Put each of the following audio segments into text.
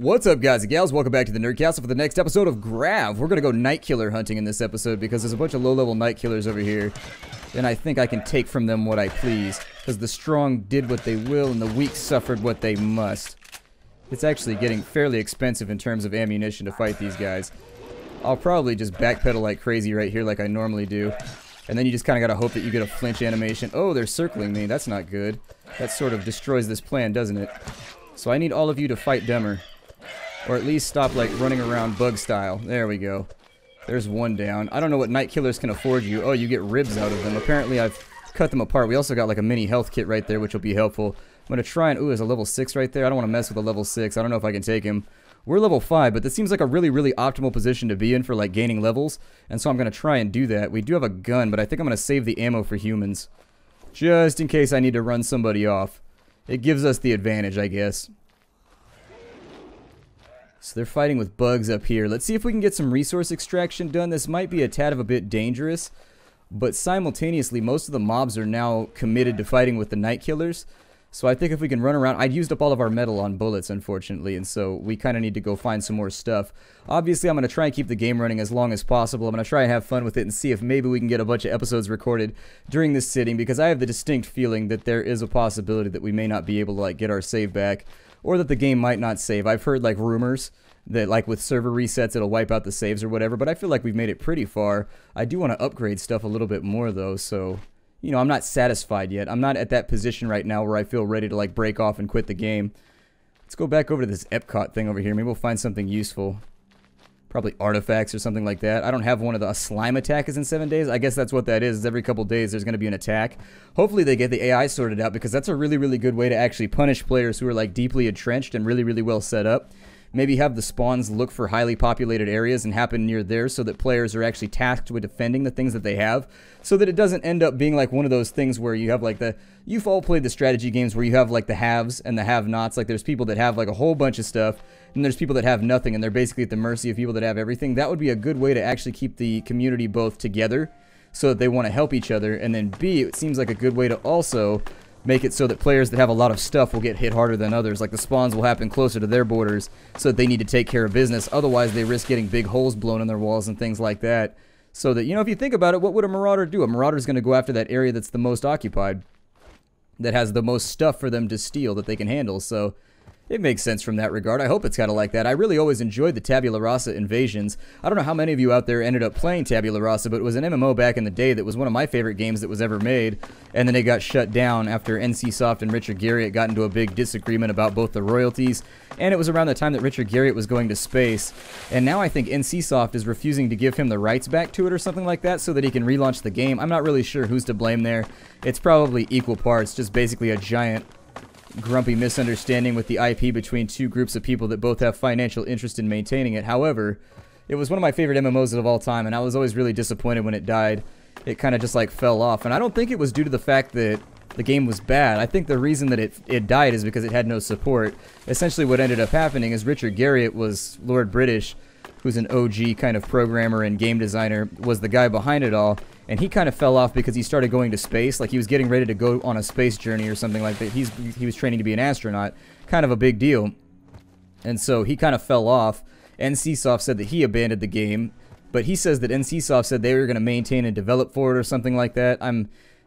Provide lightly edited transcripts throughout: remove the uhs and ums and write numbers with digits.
What's up, guys and gals? Welcome back to the Nerdcast for the next episode of Grav. We're going to go night killer hunting in this episode because there's a bunch of low-level night killers over here, and I think I can take from them what I please, because the strong did what they will and the weak suffered what they must. It's actually getting fairly expensive in terms of ammunition to fight these guys. I'll probably just backpedal like crazy right here like I normally do, and then you just kind of got to hope that you get a flinch animation. Oh, they're circling me. That's not good. That sort of destroys this plan, doesn't it? So I need all of you to fight dumber. Or at least stop, like, running around bug style. There we go. There's one down. I don't know what night killers can afford you. Oh, you get ribs out of them. Apparently, I've cut them apart. We also got, like, a mini health kit right there, which will be helpful. I'm going to try and... Ooh, there's a level 6 right there. I don't want to mess with a level 6. I don't know if I can take him. We're level 5, but this seems like a really, really optimal position to be in for, like, gaining levels. And so I'm going to try and do that. We do have a gun, but I think I'm going to save the ammo for humans. Just in case I need to run somebody off. It gives us the advantage, I guess. So they're fighting with bugs up here. Let's see if we can get some resource extraction done. This might be a tad of a bit dangerous, but simultaneously most of the mobs are now committed to fighting with the night killers. So I think if we can run around... I'd used up all of our metal on bullets, unfortunately, and so we kind of need to go find some more stuff. Obviously, I'm going to try and keep the game running as long as possible. I'm going to try and have fun with it and see if maybe we can get a bunch of episodes recorded during this sitting, because I have the distinct feeling that there is a possibility that we may not be able to, like, get our save back, or that the game might not save. I've heard, like, rumors that, like, with server resets it'll wipe out the saves or whatever, but I feel like we've made it pretty far. I do want to upgrade stuff a little bit more, though, so... You know, I'm not satisfied yet. I'm not at that position right now where I feel ready to, like, break off and quit the game. Let's go back over to this Epcot thing over here. Maybe we'll find something useful. Probably artifacts or something like that. I don't have one of the... A slime attack is in 7 days? I guess that's what that is. Every couple days there's going to be an attack. Hopefully they get the AI sorted out, because that's a really, really good way to actually punish players who are, like, deeply entrenched and really, really well set up. Maybe have the spawns look for highly populated areas and happen near there so that players are actually tasked with defending the things that they have, so that it doesn't end up being like one of those things where you have like the... You've all played the strategy games where you have like the haves and the have-nots. Like there's people that have like a whole bunch of stuff, and there's people that have nothing, and they're basically at the mercy of people that have everything. That would be a good way to actually keep the community both together so that they want to help each other, and then B, it seems like a good way to also make it so that players that have a lot of stuff will get hit harder than others. Like the spawns will happen closer to their borders so that they need to take care of business. Otherwise, they risk getting big holes blown in their walls and things like that. So that, you know, if you think about it, what would a marauder do? A marauder is going to go after that area that's the most occupied, that has the most stuff for them to steal that they can handle. So it makes sense from that regard. I hope it's kind of like that. I really always enjoyed the Tabula Rasa invasions. I don't know how many of you out there ended up playing Tabula Rasa, but it was an MMO back in the day that was one of my favorite games that was ever made, and then it got shut down after NCSoft and Richard Garriott got into a big disagreement about both the royalties, and it was around the time that Richard Garriott was going to space, and now I think NCSoft is refusing to give him the rights back to it or something like that so that he can relaunch the game. I'm not really sure who's to blame there. It's probably equal parts, just basically a giant grumpy misunderstanding with the IP between two groups of people that both have financial interest in maintaining it. However, it was one of my favorite MMOs of all time, and I was always really disappointed when it died. It kind of just like fell off, and I don't think it was due to the fact that the game was bad. I think the reason that it died is because it had no support. Essentially what ended up happening is Richard Garriott was Lord British, who's an OG kind of programmer and game designer, was the guy behind it all. And he kind of fell off because he started going to space. Like he was getting ready to go on a space journey or something like that. He was training to be an astronaut. Kind of a big deal. And so he kind of fell off. NCSoft said that he abandoned the game. But he says that NCSoft said they were going to maintain and develop for it or something like that.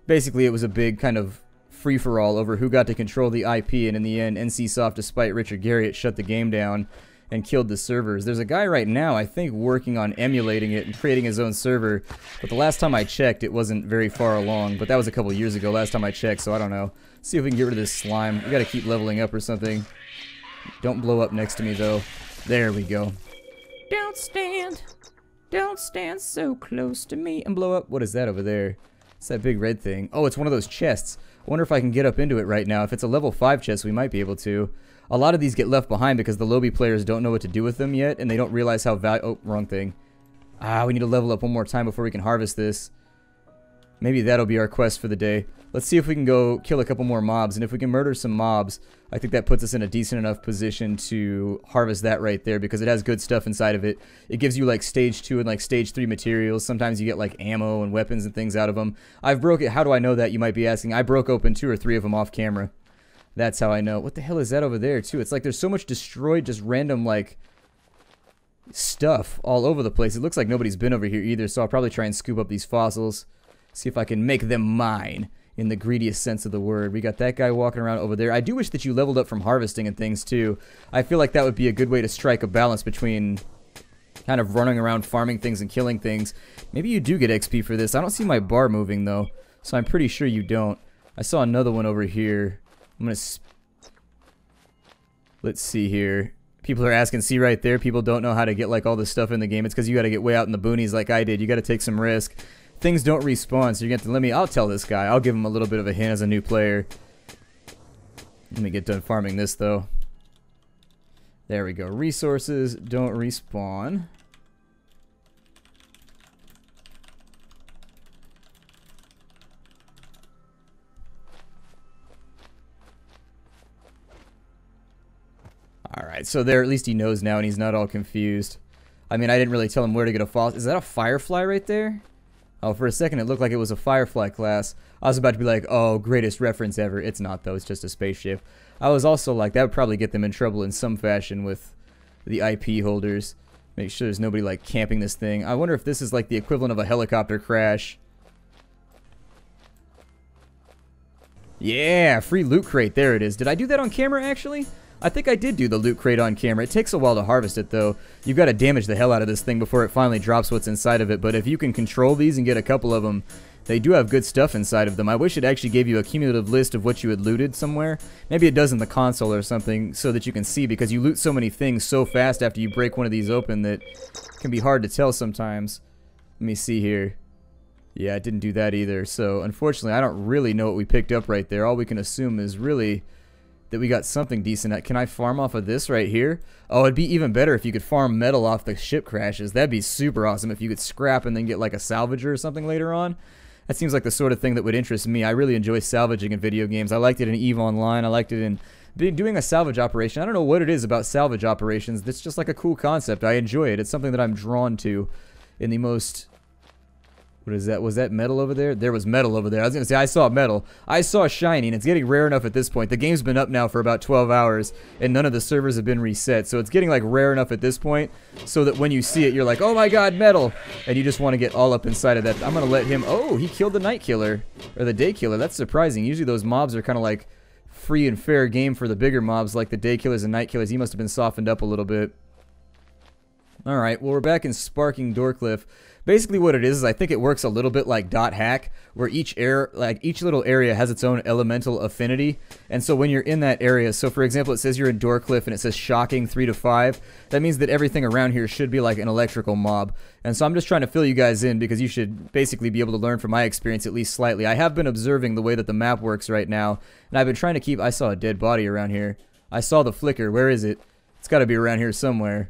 Basically, it was a big kind of free-for-all over who got to control the IP. And in the end, NCSoft, despite Richard Garriott, shut the game down and killed the servers. There's a guy right now, I think, working on emulating it and creating his own server, but the last time I checked, it wasn't very far along, but that was a couple years ago last time I checked, so I don't know. See if we can get rid of this slime. We gotta keep leveling up or something. Don't blow up next to me, though. There we go. Don't stand so close to me and blow up. What is that over there? It's that big red thing. Oh, it's one of those chests. I wonder if I can get up into it right now. If it's a level 5 chest, we might be able to. A lot of these get left behind because the lobby players don't know what to do with them yet, and they don't realize how oh, wrong thing. We need to level up one more time before we can harvest this. Maybe that'll be our quest for the day. Let's see if we can go kill a couple more mobs, and if we can murder some mobs, I think that puts us in a decent enough position to harvest that right there, because it has good stuff inside of it. It gives you like stage 2 and like stage 3 materials. Sometimes you get like ammo and weapons and things out of them. I've broke it. How do I know that, you might be asking? I broke open 2 or 3 of them off camera. That's how I know. What the hell is that over there, too? It's like there's so much destroyed, just random, like, stuff all over the place. It looks like nobody's been over here either, so I'll probably try and scoop up these fossils. See if I can make them mine, in the greediest sense of the word. We got that guy walking around over there. I do wish that you leveled up from harvesting and things, too. I feel like that would be a good way to strike a balance between kind of running around farming things and killing things. Maybe you do get XP for this. I don't see my bar moving, though, so I'm pretty sure you don't. I saw another one over here. I'm gonna... Let's see here. People are asking, see right there, people don't know how to get like all this stuff in the game. It's because you got to get way out in the boonies like I did. You got to take some risk. Things don't respawn, so you're going to have to let me... I'll tell this guy. I'll give him a little bit of a hint as a new player. Let me get done farming this, though. There we go. Resources don't respawn. Alright, so there, at least he knows now and he's not all confused. I mean, I didn't really tell him where to get a fossil. Is that a firefly right there? Oh, for a second it looked like it was a firefly class. I was about to be like, oh, greatest reference ever. It's not, though. It's just a spaceship. I was also like, that would probably get them in trouble in some fashion with the IP holders. Make sure there's nobody, like, camping this thing. I wonder if this is, like, the equivalent of a helicopter crash. Yeah, free loot crate. There it is. Did I do that on camera, actually? I think I did do the loot crate on camera. It takes a while to harvest it, though. You've got to damage the hell out of this thing before it finally drops what's inside of it. But if you can control these and get a couple of them, they do have good stuff inside of them. I wish it actually gave you a cumulative list of what you had looted somewhere. Maybe it does in the console or something so that you can see, because you loot so many things so fast after you break one of these open that it can be hard to tell sometimes. Let me see here. Yeah, it didn't do that either. So, unfortunately, I don't really know what we picked up right there. All we can assume is really that we got something decent. Can I farm off of this right here? Oh, it'd be even better if you could farm metal off the ship crashes. That'd be super awesome if you could scrap and then get like a salvager or something later on. That seems like the sort of thing that would interest me. I really enjoy salvaging in video games. I liked it in EVE Online. I liked it in doing a salvage operation. I don't know what it is about salvage operations. It's just like a cool concept. I enjoy it. It's something that I'm drawn to in the most... What is that? Was that metal over there? There was metal over there. I was going to say, I saw metal. I saw shiny, and it's getting rare enough at this point. The game's been up now for about 12 hours, and none of the servers have been reset. So it's getting like rare enough at this point, so that when you see it, you're like, oh my god, metal! And you just want to get all up inside of that. I'm going to let him... Oh, he killed the night killer, or the day killer. That's surprising. Usually those mobs are kind of like free and fair game for the bigger mobs, like the day killers and night killers. He must have been softened up a little bit. Alright, well, we're back in Sparking Doorcliff. Basically what it is I think it works a little bit like .hack, where each little area has its own elemental affinity. And so when you're in that area, so for example, it says you're in Doorcliff and it says shocking 3 to 5. That means that everything around here should be like an electrical mob. And so I'm just trying to fill you guys in because you should basically be able to learn from my experience at least slightly. I have been observing the way that the map works right now, and I've been trying to keep... I saw a dead body around here. I saw the flicker. Where is it? It's got to be around here somewhere.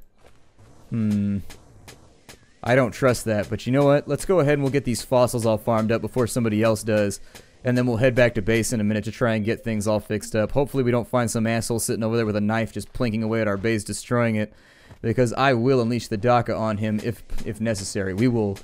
I don't trust that, but you know what? Let's go ahead and we'll get these fossils all farmed up before somebody else does. And then we'll head back to base in a minute to try and get things all fixed up. Hopefully we don't find some asshole sitting over there with a knife just plinking away at our base, destroying it. Because I will unleash the Daka on him if necessary. We will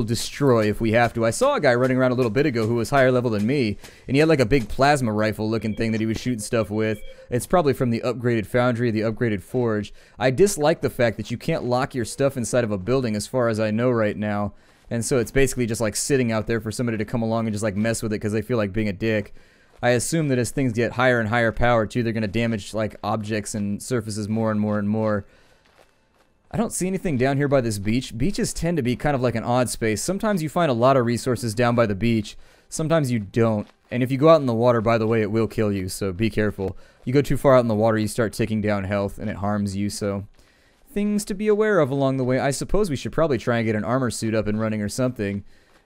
destroy if we have to. I saw a guy running around a little bit ago who was higher level than me, and he had like a big plasma rifle looking thing that he was shooting stuff with. It's probably from the upgraded foundry, the upgraded forge. I dislike the fact that you can't lock your stuff inside of a building as far as I know right now. And so it's basically just like sitting out there for somebody to come along and just like mess with it because they feel like being a dick. I assume that as things get higher and higher power too, they're going to damage like objects and surfaces more and more and more. I don't see anything down here by this beach. Beaches tend to be kind of like an odd space. Sometimes you find a lot of resources down by the beach. Sometimes you don't. And if you go out in the water, by the way, it will kill you, so be careful. You go too far out in the water, you start taking down health, and it harms you, so... Things to be aware of along the way. I suppose we should probably try and get an armor suit up and running or something.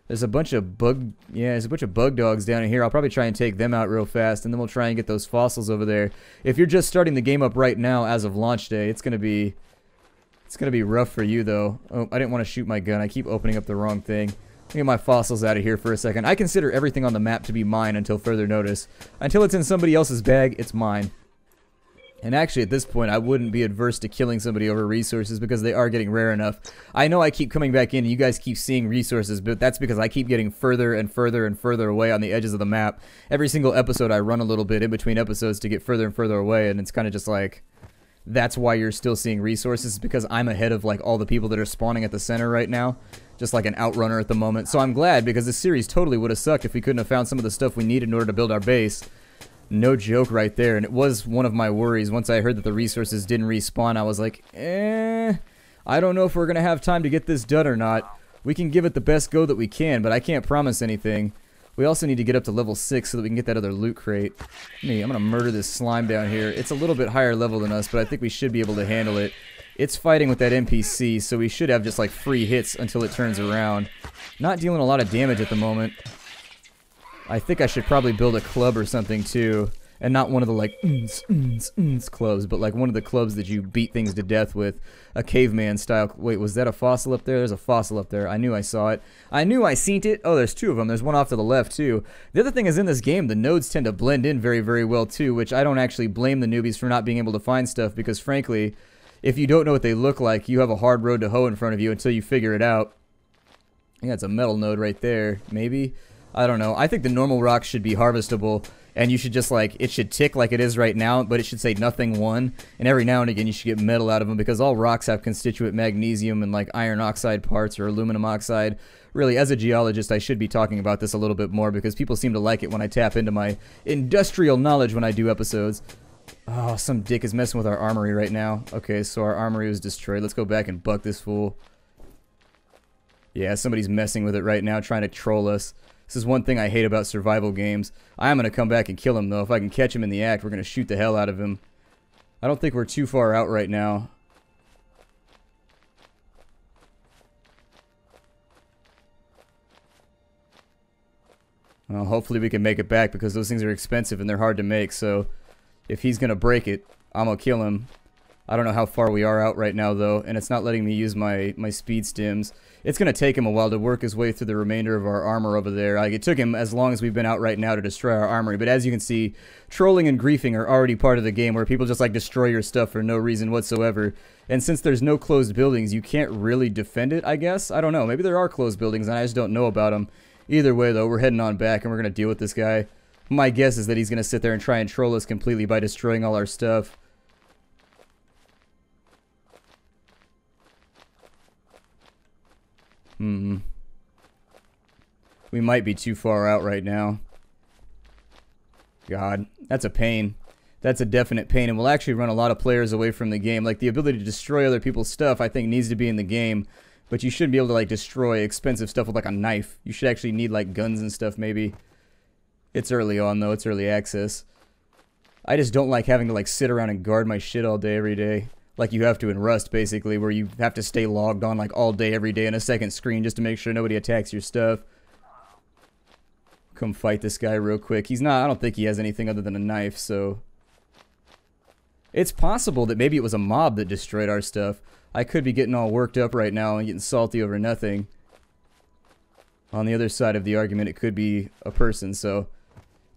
There's a bunch of bug... Yeah, there's a bunch of bug dogs down in here. I'll probably try and take them out real fast, and then we'll try and get those fossils over there. If you're just starting the game up right now as of launch day, it's gonna be rough for you, though. Oh, I didn't want to shoot my gun. I keep opening up the wrong thing. Let me get my fossils out of here for a second. I consider everything on the map to be mine until further notice. Until it's in somebody else's bag, it's mine. And actually, at this point, I wouldn't be adverse to killing somebody over resources because they are getting rare enough. I know I keep coming back in and you guys keep seeing resources, but that's because I keep getting further and further and further away on the edges of the map. Every single episode, I run a little bit in between episodes to get further and further away, and it's kind of just like, that's why you're still seeing resources, because I'm ahead of like all the people that are spawning at the center right now. Just like an outrunner at the moment. So I'm glad, because this series totally would have sucked if we couldn't have found some of the stuff we needed in order to build our base. No joke right there, and it was one of my worries. Once I heard that the resources didn't respawn, I was like, I don't know if we're going to have time to get this done or not. We can give it the best go that we can, but I can't promise anything. We also need to get up to level 6 so that we can get that other loot crate. I'm going to murder this slime down here. It's a little bit higher level than us, but I think we should be able to handle it. It's fighting with that NPC, so we should have just like free hits until it turns around. Not dealing a lot of damage at the moment. I think I should probably build a club or something too, and not one of the like clubs, but like one of the clubs that you beat things to death with, a caveman style. Wait, was that a fossil up there? There's a fossil up there. I knew I saw it. I knew I seen it. Oh, there's 2 of them. There's one off to the left too. The other thing is, in this game, the nodes tend to blend in very, very well too, which I don't actually blame the newbies for not being able to find stuff, because frankly, if you don't know what they look like, you have a hard road to hoe in front of you until you figure it out. Yeah, it's a metal node right there. Maybe? I don't know. I think the normal rocks should be harvestable, and you should just like, it should tick like it is right now, but it should say nothing 1, and every now and again you should get metal out of them, because all rocks have constituent magnesium and like iron oxide parts or aluminum oxide. Really, as a geologist, I should be talking about this a little bit more, because people seem to like it when I tap into my industrial knowledge when I do episodes. Oh, some dick is messing with our armory right now. Okay, so our armory was destroyed. Let's go back and buck this fool. Yeah, somebody's messing with it right now, trying to troll us. This is one thing I hate about survival games. I'm going to come back and kill him, though. If I can catch him in the act, we're going to shoot the hell out of him. I don't think we're too far out right now. Well, hopefully we can make it back, because those things are expensive and they're hard to make, so if he's going to break it, I'm going to kill him. I don't know how far we are out right now, though, and it's not letting me use my speed stims. It's going to take him a while to work his way through the remainder of our armor over there. Like, it took him as long as we've been out right now to destroy our armory, but as you can see, trolling and griefing are already part of the game, where people just, like, destroy your stuff for no reason whatsoever. And since there's no closed buildings, you can't really defend it, I guess? I don't know. Maybe there are closed buildings, and I just don't know about them. Either way, though, we're heading on back, and we're going to deal with this guy. My guess is that he's going to sit there and try and troll us completely by destroying all our stuff. We might be too far out right now. God, that's a pain. That's a definite pain, and will actually run a lot of players away from the game. Like, the ability to destroy other people's stuff, I think, needs to be in the game. But you shouldn't be able to, like, destroy expensive stuff with, like, a knife. You should actually need, like, guns and stuff, maybe. It's early on, though. It's early access. I just don't like having to, like, sit around and guard my shit all day, every day. Like you have to in Rust, basically, where you have to stay logged on, like, all day, every day in a second screen just to make sure nobody attacks your stuff. Come fight this guy real quick. He's not, I don't think he has anything other than a knife, so... It's possible that maybe it was a mob that destroyed our stuff. I could be getting all worked up right now and getting salty over nothing. On the other side of the argument, it could be a person, so...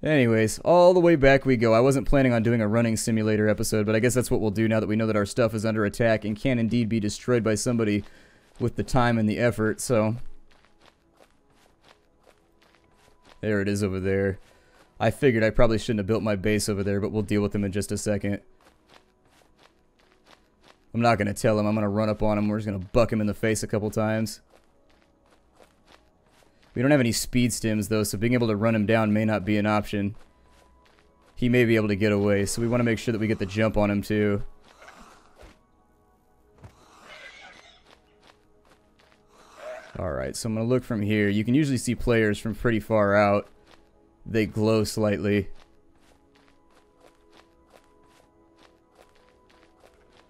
Anyways, all the way back we go. I wasn't planning on doing a running simulator episode, but I guess that's what we'll do now that we know that our stuff is under attack and can indeed be destroyed by somebody with the time and the effort, so... There it is over there. I figured I probably shouldn't have built my base over there, but we'll deal with them in just a second. I'm not going to tell him. I'm going to run up on him. We're just going to buck him in the face a couple times. We don't have any speed stims, though, so being able to run him down may not be an option. He may be able to get away, so we want to make sure that we get the jump on him, too. Alright, so I'm going to look from here. You can usually see players from pretty far out. They glow slightly.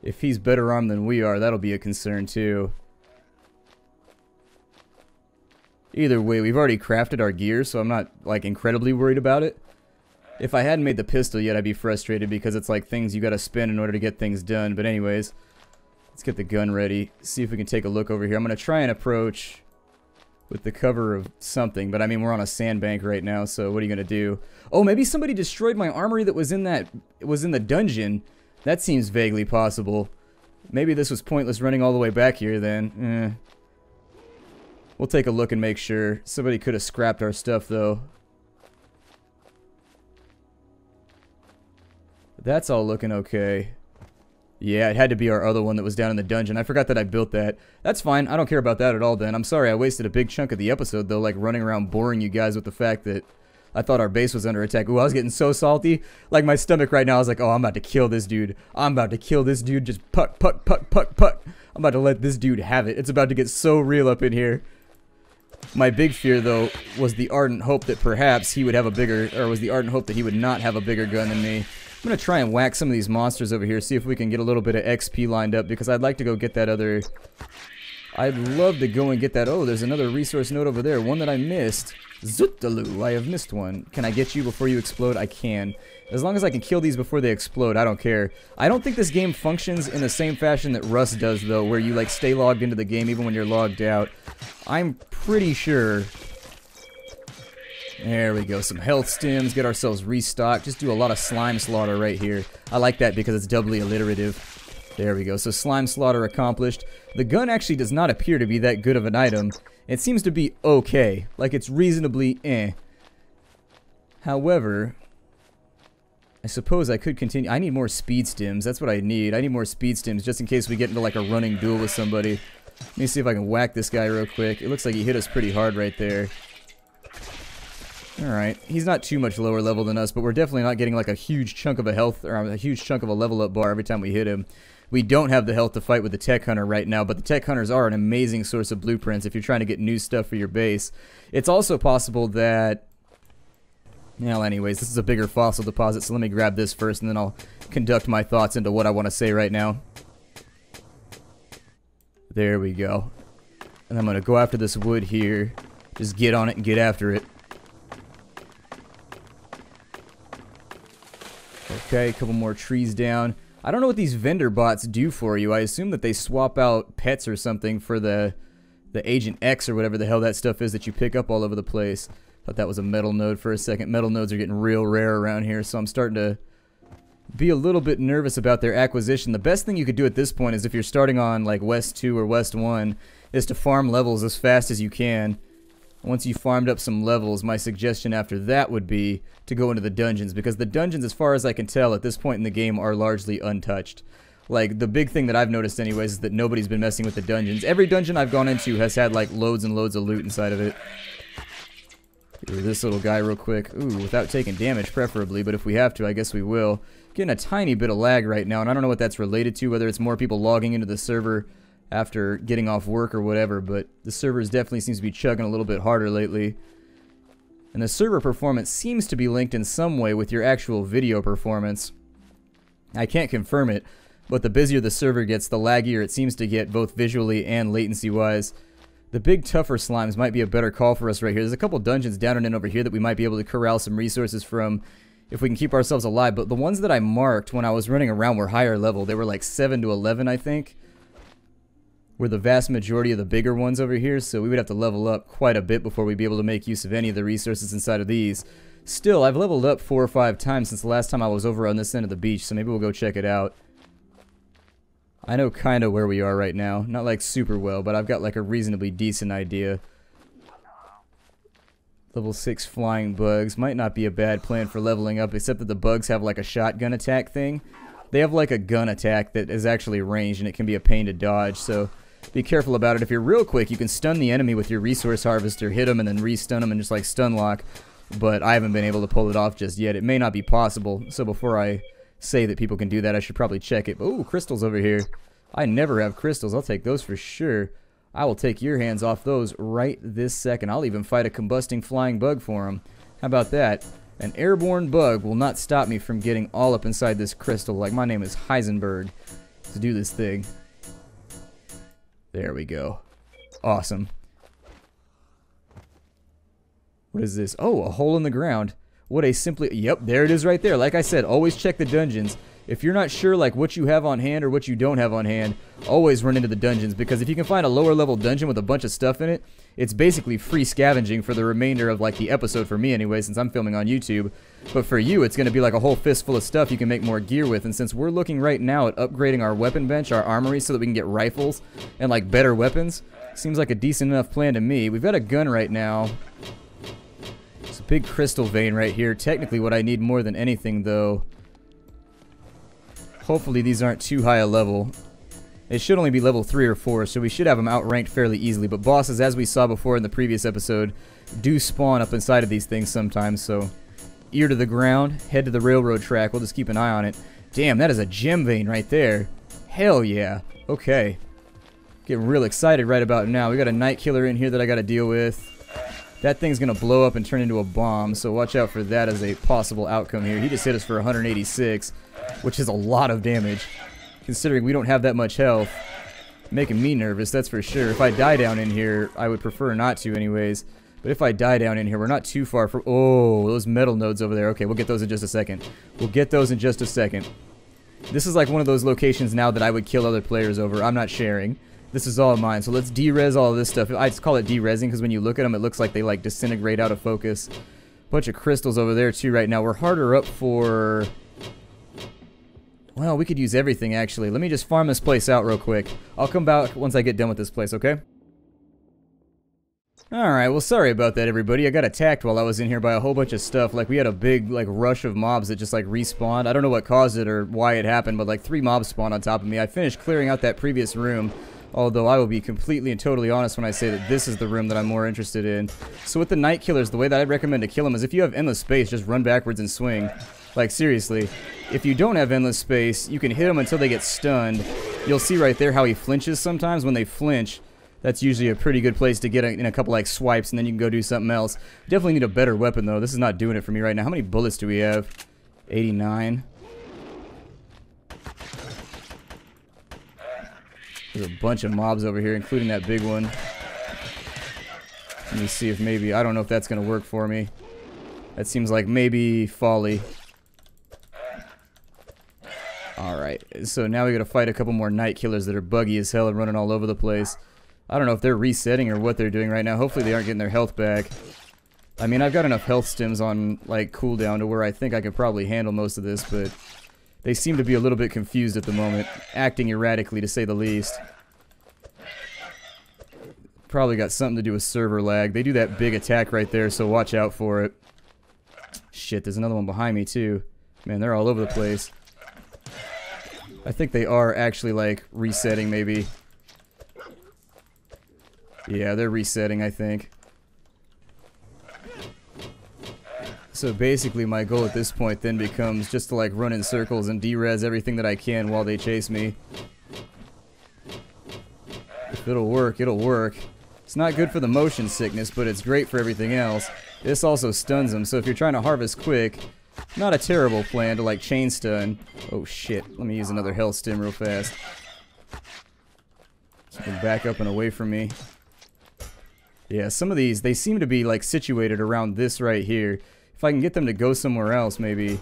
If he's better armed than we are, that'll be a concern, too. Either way, we've already crafted our gear, so I'm not, like, incredibly worried about it. If I hadn't made the pistol yet, I'd be frustrated because it's, like, things you gotta spend in order to get things done. But anyways, let's get the gun ready. See if we can take a look over here. I'm gonna try and approach with the cover of something, but I mean, we're on a sandbank right now, so what are you gonna do? Oh, maybe somebody destroyed my armory that was in that, it was in the dungeon. That seems vaguely possible. Maybe this was pointless running all the way back here then. We'll take a look and make sure. Somebody could have scrapped our stuff though. That's all looking okay. Yeah, it had to be our other one that was down in the dungeon. I forgot that I built that. That's fine. I don't care about that at all then. I'm sorry I wasted a big chunk of the episode though, like running around boring you guys with the fact that I thought our base was under attack. Ooh, I was getting so salty. Like my stomach right now, I was like, oh, I'm about to kill this dude. I'm about to kill this dude. Just puck, puck, puck, puck, puck. I'm about to let this dude have it. It's about to get so real up in here. My big fear, though, was the ardent hope that perhaps he would have a bigger, or was the ardent hope that he would not have a bigger gun than me. I'm going to try and whack some of these monsters over here, see if we can get a little bit of XP lined up, because I'd like to go get that other... I'd love to go and get that... Oh, there's another resource node over there, one that I missed. Zootaloo, I have missed one. Can I get you before you explode? I can. As long as I can kill these before they explode, I don't care. I don't think this game functions in the same fashion that Rust does, though, where you, like, stay logged into the game even when you're logged out. I'm pretty sure... There we go, some health stims, get ourselves restocked. Just do a lot of slime slaughter right here. I like that because it's doubly alliterative. There we go, so slime slaughter accomplished. The gun actually does not appear to be that good of an item. It seems to be okay, like it's reasonably However, I suppose I could continue. I need more speed stims, that's what I need. I need more speed stims just in case we get into like a running duel with somebody. Let me see if I can whack this guy real quick. It looks like he hit us pretty hard right there. Alright, he's not too much lower level than us, but we're definitely not getting like a huge chunk of a health, or a huge chunk of a level up bar every time we hit him. We don't have the health to fight with the Tech Hunter right now, but the Tech Hunters are an amazing source of blueprints if you're trying to get new stuff for your base. It's also possible that... Well, anyways, this is a bigger fossil deposit, so let me grab this first, and then I'll conduct my thoughts into what I want to say right now. There we go. And I'm going to go after this wood here. Just get on it and get after it. Okay, a couple more trees down. I don't know what these vendor bots do for you. I assume that they swap out pets or something for the Agent X or whatever the hell that stuff is that you pick up all over the place. Thought that was a metal node for a second. Metal nodes are getting real rare around here, so I'm starting to be a little bit nervous about their acquisition. The best thing you could do at this point is if you're starting on like West 2 or West 1 is to farm levels as fast as you can. Once you farmed up some levels, my suggestion after that would be to go into the dungeons, because the dungeons, as far as I can tell at this point in the game, are largely untouched. Like, the big thing that I've noticed anyways is that nobody's been messing with the dungeons. Every dungeon I've gone into has had like loads and loads of loot inside of it. Get this little guy real quick. Ooh, without taking damage preferably, but if we have to, I guess we will. Getting a tiny bit of lag right now, and I don't know what that's related to, whether it's more people logging into the server after getting off work or whatever, but the servers definitely seems to be chugging a little bit harder lately. And the server performance seems to be linked in some way with your actual video performance. I can't confirm it, but the busier the server gets, the laggier it seems to get, both visually and latency-wise. The big tougher slimes might be a better call for us right here. There's a couple dungeons down and in over here that we might be able to corral some resources from if we can keep ourselves alive, but the ones that I marked when I was running around were higher level. They were like 7 to 11, I think. We're the vast majority of the bigger ones over here, so we would have to level up quite a bit before we'd be able to make use of any of the resources inside of these. Still, I've leveled up 4 or 5 times since the last time I was over on this end of the beach, so maybe we'll go check it out. I know kind of where we are right now. Not like super well, but I've got like a reasonably decent idea. Level 6 flying bugs. Might not be a bad plan for leveling up, except that the bugs have like a shotgun attack thing. They have like a gun attack that is actually ranged, and it can be a pain to dodge, so be careful about it. If you're real quick, you can stun the enemy with your resource harvester, hit them and then re-stun them and just like stun lock, but I haven't been able to pull it off just yet. It may not be possible, so before I say that people can do that, I should probably check it. Ooh, crystals over here. I never have crystals. I'll take those for sure. I will take your hands off those right this second. I'll even fight a combusting flying bug for them. How about that? An airborne bug will not stop me from getting all up inside this crystal. Like my name is Heisenberg. To do this thing. There we go. Awesome. What is this? Oh, a hole in the ground. What a simply... Yep, there it is right there. Like I said, always check the dungeons. If you're not sure like what you have on hand or what you don't have on hand, always run into the dungeons, because if you can find a lower level dungeon with a bunch of stuff in it, it's basically free scavenging for the remainder of like the episode, for me anyway, since I'm filming on YouTube. But for you, it's going to be like a whole fistful of stuff you can make more gear with. And since we're looking right now at upgrading our weapon bench, our armory, so that we can get rifles and like better weapons, seems like a decent enough plan to me. We've got a gun right now. It's a big crystal vein right here. Technically what I need more than anything though, hopefully these aren't too high a level. It should only be level 3 or 4, so we should have them outranked fairly easily. But bosses, as we saw before in the previous episode, do spawn up inside of these things sometimes. So ear to the ground, head to the railroad track. We'll just keep an eye on it. Damn, that is a gem vein right there. Hell yeah. Okay. Getting real excited right about now. We got a night killer in here that I got to deal with. That thing's going to blow up and turn into a bomb, so watch out for that as a possible outcome here. He just hit us for 186, which is a lot of damage, considering we don't have that much health. Making me nervous, that's for sure. If I die down in here, I would prefer not to anyways. But if I die down in here, we're not too far from... Oh, those metal nodes over there. Okay, we'll get those in just a second. We'll get those in just a second. This is like one of those locations now that I would kill other players over. I'm not sharing. This is all mine. So let's de-res all of this stuff. I just call it de-resing because when you look at them, it looks like they like disintegrate out of focus. Bunch of crystals over there too right now. We're harder up for... Well, we could use everything actually. Let me just farm this place out real quick. I'll come back once I get done with this place, okay? Alright, well sorry about that everybody. I got attacked while I was in here by a whole bunch of stuff. Like we had a big like rush of mobs that just like respawned. I don't know what caused it or why it happened, but like 3 mobs spawned on top of me. I finished clearing out that previous room. Although I will be completely and totally honest when I say that this is the room that I'm more interested in. So with the night killers, the way that I'd recommend to kill them is if you have endless space, just run backwards and swing. Like seriously, if you don't have endless space, you can hit them until they get stunned. You'll see right there how he flinches sometimes. When they flinch, that's usually a pretty good place to get in a couple like swipes, and then you can go do something else. Definitely need a better weapon though. This is not doing it for me right now. How many bullets do we have? 89. There's a bunch of mobs over here, including that big one. Let me see if maybe... I don't know if that's going to work for me. That seems like maybe folly. Alright, so now we gotta fight a couple more night killers that are buggy as hell and running all over the place. I don't know if they're resetting or what they're doing right now. Hopefully they aren't getting their health back. I mean, I've got enough health stims on, like, cooldown to where I think I could probably handle most of this, but... They seem to be a little bit confused at the moment, acting erratically to say the least. Probably got something to do with server lag. They do that big attack right there, so watch out for it. Shit, there's another one behind me too. Man, they're all over the place. I think they are actually like resetting maybe. Yeah, they're resetting, I think. So basically my goal at this point then becomes just to like run in circles and de-res everything that I can while they chase me. If it'll work, it'll work. It's not good for the motion sickness, but it's great for everything else. This also stuns them, so if you're trying to harvest quick, not a terrible plan to like chain stun. Oh shit, let me use another health stim real fast. Keep them back up and away from me. Yeah, some of these, they seem to be like situated around this right here. If I can get them to go somewhere else, maybe.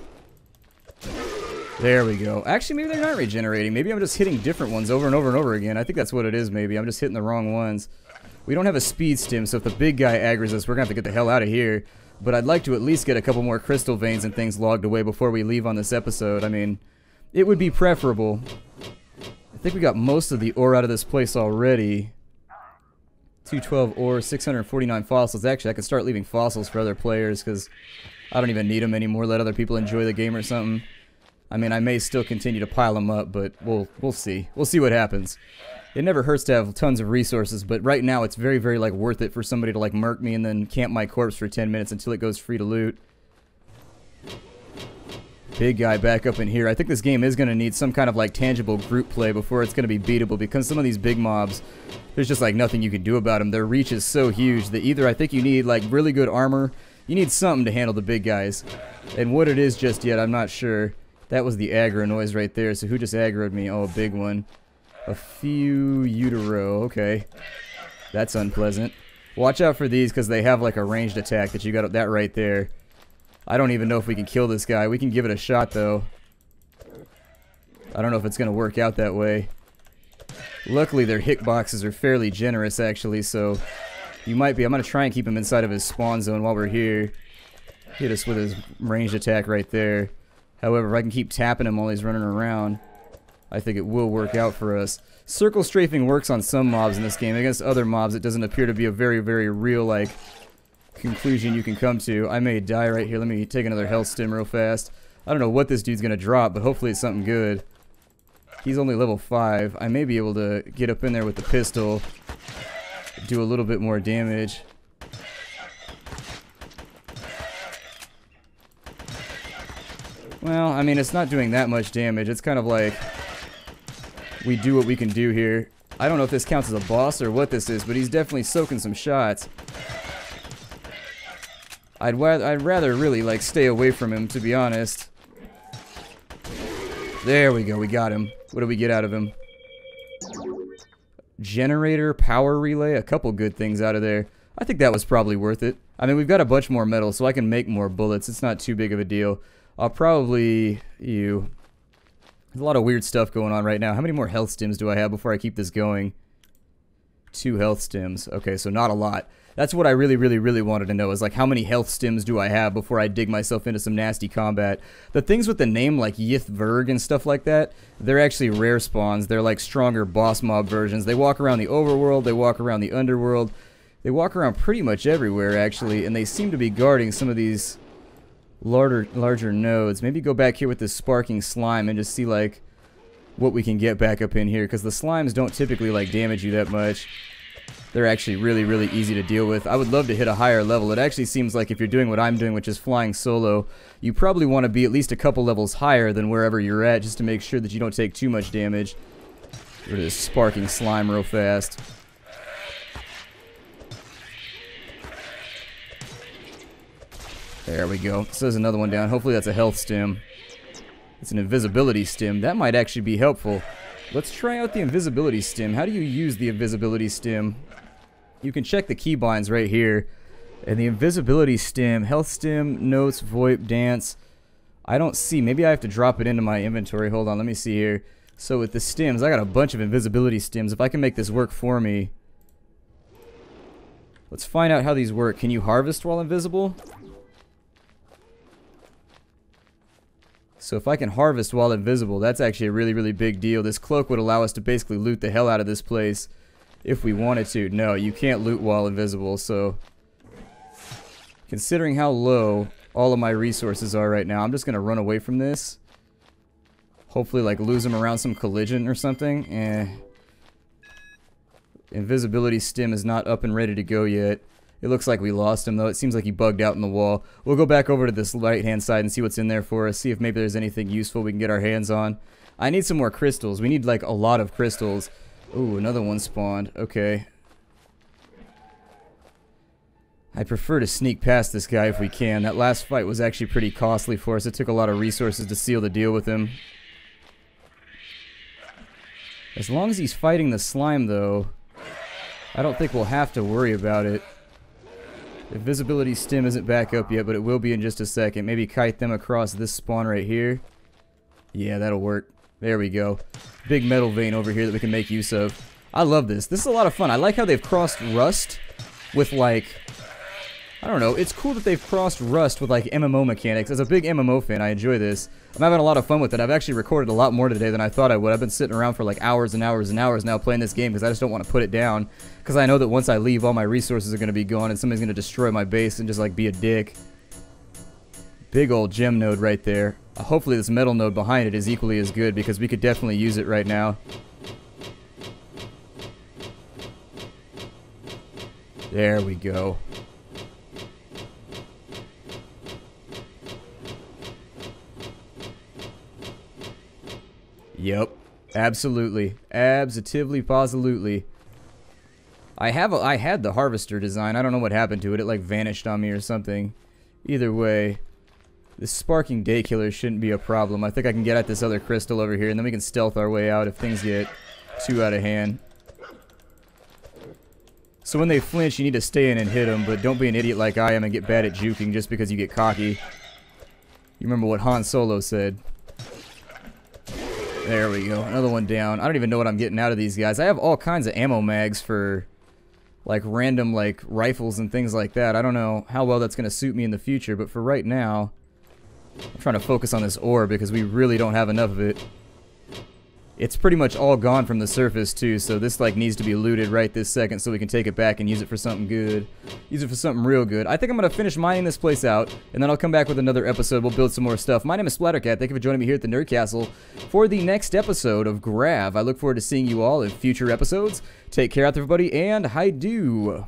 There we go. Actually, maybe they're not regenerating. Maybe I'm just hitting different ones over and over and over again. I think that's what it is, maybe. I'm just hitting the wrong ones. We don't have a speed stim, so if the big guy aggro's us, we're going to have to get the hell out of here. But I'd like to at least get a couple more crystal veins and things logged away before we leave on this episode. I mean, it would be preferable. I think we got most of the ore out of this place already. 212 ore, 649 fossils. Actually, I could start leaving fossils for other players because I don't even need them anymore. Let other people enjoy the game or something. I mean, I may still continue to pile them up, but we'll see. We'll see what happens. It never hurts to have tons of resources, but right now it's very, very like worth it for somebody to like murk me and then camp my corpse for 10 minutes until it goes free to loot. Big guy back up in here. I think this game is going to need some kind of like tangible group play before it's going to be beatable, because some of these big mobs, there's just like nothing you can do about them. Their reach is so huge that either I think you need like really good armor, you need something to handle the big guys. And what it is just yet, I'm not sure. That was the aggro noise right there, so who just aggroed me? Oh, a big one. A few utero, okay. That's unpleasant. Watch out for these because they have like a ranged attack that you got that right there. I don't even know if we can kill this guy. We can give it a shot though. I don't know if it's going to work out that way. Luckily, their hitboxes are fairly generous, actually, so you might be... I'm going to try and keep him inside of his spawn zone while we're here. Hit us with his ranged attack right there. However, if I can keep tapping him while he's running around, I think it will work out for us. Circle strafing works on some mobs in this game. Against other mobs, it doesn't appear to be a very, very real, like, conclusion you can come to. I may die right here. Let me take another health stim real fast. I don't know what this dude's gonna drop, but hopefully it's something good. He's only level 5. I may be able to get up in there with the pistol, do a little bit more damage. Well, I mean, it's not doing that much damage. It's kind of like we do what we can do here. I don't know if this counts as a boss or what this is, but he's definitely soaking some shots. I'd rather really, like, stay away from him, to be honest. There we go, we got him. What do we get out of him? Generator, power relay, a couple good things out of there. I think that was probably worth it. I mean, we've got a bunch more metal, so I can make more bullets. It's not too big of a deal. I'll probably... There's a lot of weird stuff going on right now. How many more health stims do I have before I keep this going? 2 health stims. Okay, so not a lot. That's what I really, really, really wanted to know, is like, how many health stims do I have before I dig myself into some nasty combat? The things with the name like Yithverg and stuff like that, they're actually rare spawns. They're like stronger boss mob versions. They walk around the overworld, they walk around the underworld. They walk around pretty much everywhere, actually, and they seem to be guarding some of these larger nodes. Maybe go back here with this sparking slime and just see, like, what we can get back up in here, because the slimes don't typically, like, damage you that much. They're actually really, really easy to deal with. I would love to hit a higher level. It actually seems like if you're doing what I'm doing, which is flying solo, you probably want to be at least a couple levels higher than wherever you're at, just to make sure that you don't take too much damage. Get rid of this sparking slime real fast. There we go. So there's another one down. Hopefully that's a health stim. It's an invisibility stim. That might actually be helpful. Let's try out the invisibility stim. How do you use the invisibility stim? You can check the keybinds right here. And the invisibility stim, health stim, notes, VoIP, dance. I don't see. Maybe I have to drop it into my inventory. Hold on, let me see here. So with the stims, I got a bunch of invisibility stims. If I can make this work for me. Let's find out how these work. Can you harvest while invisible? So if I can harvest while invisible, that's actually a really, really big deal. This cloak would allow us to basically loot the hell out of this place if we wanted to. No, you can't loot while invisible, so... Considering how low all of my resources are right now, I'm just going to run away from this. Hopefully, like, lose them around some collision or something. Invisibility stim is not up and ready to go yet. It looks like we lost him, though. It seems like he bugged out in the wall. We'll go back over to this right-hand side and see what's in there for us. See if maybe there's anything useful we can get our hands on. I need some more crystals. We need, like, a lot of crystals. Ooh, another one spawned. Okay. I prefer to sneak past this guy if we can. That last fight was actually pretty costly for us. It took a lot of resources to seal the deal with him. As long as he's fighting the slime, though, I don't think we'll have to worry about it. Invisibility stim isn't back up yet, but it will be in just a second. Maybe kite them across this spawn right here. Yeah, that'll work. There we go. Big metal vein over here that we can make use of. I love this. This is a lot of fun. I like how they've crossed Rust with, like... I don't know. It's cool that they've crossed Rust with, like, MMO mechanics. As a big MMO fan, I enjoy this. I'm having a lot of fun with it. I've actually recorded a lot more today than I thought I would. I've been sitting around for, like, hours and hours and hours now playing this game because I just don't want to put it down. Because I know that once I leave, all my resources are going to be gone and somebody's going to destroy my base and just, like, be a dick. Big old gem node right there. Hopefully this metal node behind it is equally as good because we could definitely use it right now. There we go. Yep, absolutely, positively. I had the harvester design. I don't know what happened to it. It like vanished on me or something. Either way, this sparking day killer shouldn't be a problem. I think I can get at this other crystal over here, and then we can stealth our way out if things get too out of hand. So when they flinch, you need to stay in and hit them, but don't be an idiot like I am and get bad at juking just because you get cocky. You remember what Han Solo said. There we go. Another one down. I don't even know what I'm getting out of these guys. I have all kinds of ammo mags for like random like rifles and things like that. I don't know how well that's going to suit me in the future, but for right now, I'm trying to focus on this ore because we really don't have enough of it. It's pretty much all gone from the surface too, so this like needs to be looted right this second so we can take it back and use it for something good. Use it for something real good. I think I'm going to finish mining this place out, and then I'll come back with another episode. We'll build some more stuff. My name is Splattercat. Thank you for joining me here at the Nerd Castle for the next episode of Grav. I look forward to seeing you all in future episodes. Take care out there, everybody, and hi-do.